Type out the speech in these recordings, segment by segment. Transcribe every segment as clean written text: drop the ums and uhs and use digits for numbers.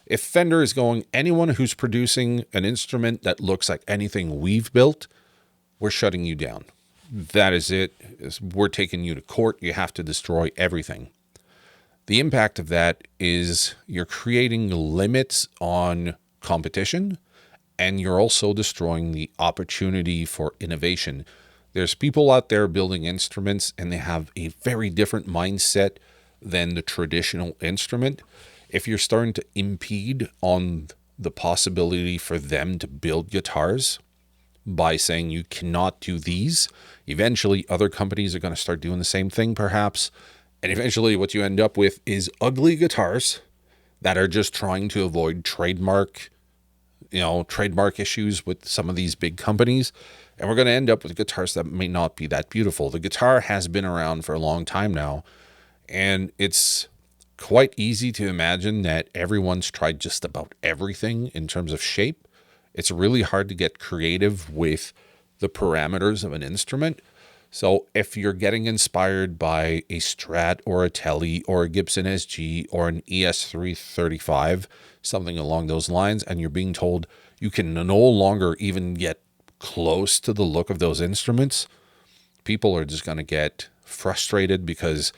If Fender is going, anyone who's producing an instrument that looks like anything we've built, we're shutting you down. That is it. We're taking you to court. You have to destroy everything. The impact of that is you're creating limits on competition, and you're also destroying the opportunity for innovation. There's people out there building instruments, and they have a very different mindset than the traditional instrument. If you're starting to impede on the possibility for them to build guitars by saying you cannot do these, eventually other companies are going to start doing the same thing perhaps. And eventually what you end up with is ugly guitars that are just trying to avoid trademark issues with some of these big companies. And we're going to end up with guitars that may not be that beautiful. The guitar has been around for a long time now, and it's quite easy to imagine that everyone's tried just about everything in terms of shape. It's really hard to get creative with the parameters of an instrument. So if you're getting inspired by a Strat or a Tele or a Gibson SG or an ES335, something along those lines, and you're being told you can no longer even get close to the look of those instruments, people are just going to get frustrated because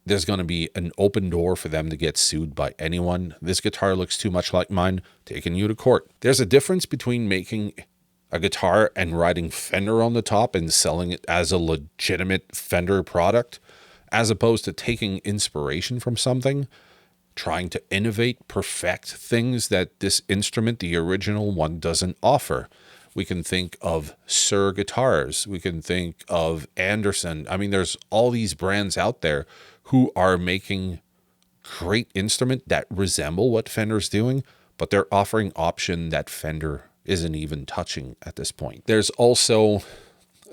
there's going to be an open door for them to get sued by anyone. This guitar looks too much like mine, taking you to court. There's a difference between making a guitar and writing Fender on the top and selling it as a legitimate Fender product, as opposed to taking inspiration from something, trying to innovate, perfect things that this instrument, the original one, doesn't offer. We can think of Suhr guitars. We can think of Anderson. I mean, there's all these brands out there who are making great instruments that resemble what Fender's doing, but they're offering option that Fender isn't even touching at this point. There's also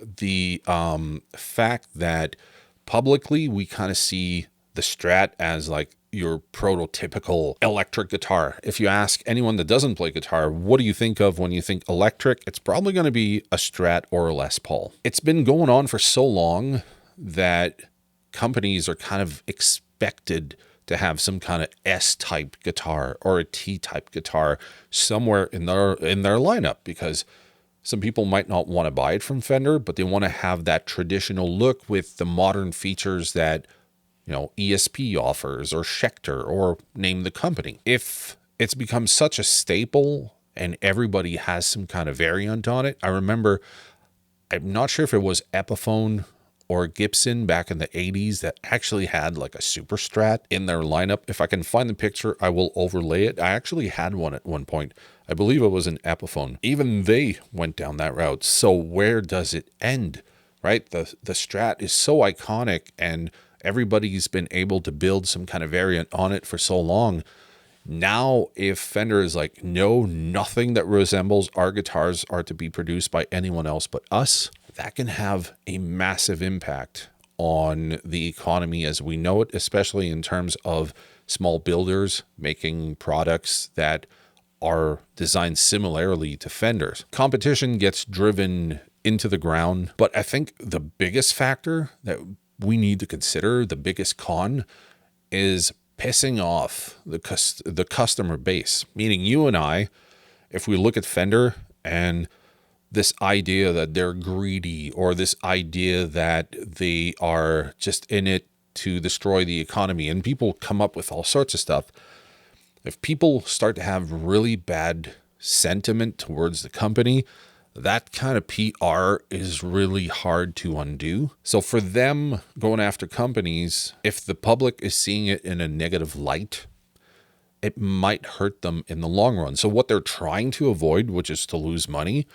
the fact that publicly we kind of see the Strat as like your prototypical electric guitar. If you ask anyone that doesn't play guitar, what do you think of when you think electric? It's probably going to be a Strat or a Les Paul. It's been going on for so long that companies are kind of expected to have some kind of S-type guitar or a T-type guitar somewhere in their lineup, because some people might not want to buy it from Fender, but they want to have that traditional look with the modern features that, ESP offers, or Schecter, or name the company. If it's become such a staple and everybody has some kind of variant on it, I remember, I'm not sure if it was Epiphone or Gibson back in the 80s that actually had like a Super Strat in their lineup. If I can find the picture, I will overlay it. I actually had one at one point. I believe it was an Epiphone. Even they went down that route. So where does it end, right? The Strat is so iconic, and everybody's been able to build some kind of variant on it for so long. Now, if Fender is like, no, nothing that resembles our guitars are to be produced by anyone else but us, that can have a massive impact on the economy as we know it, especially in terms of small builders making products that are designed similarly to Fender's. Competition gets driven into the ground, but I think the biggest factor that we need to consider, the biggest con, is pissing off the customer base. Meaning you and I, if we look at Fender and this idea that they're greedy, or this idea that they are just in it to destroy the economy, and people come up with all sorts of stuff. If people start to have really bad sentiment towards the company, that kind of PR is really hard to undo. So for them going after companies, if the public is seeing it in a negative light, it might hurt them in the long run. So what they're trying to avoid, which is to lose money,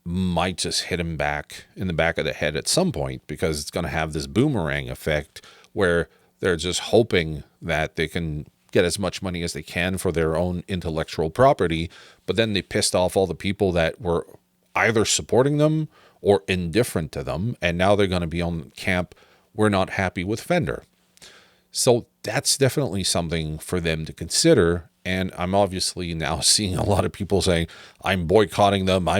might just hit them back in the back of the head at some point, because it's going to have this boomerang effect where they're just hoping that they can get as much money as they can for their own intellectual property, but then they pissed off all the people that were either supporting them or indifferent to them, and now they're going to be on camp, we're not happy with Fender. So that's definitely something for them to consider. And I'm obviously now seeing a lot of people saying, I'm boycotting them, I'm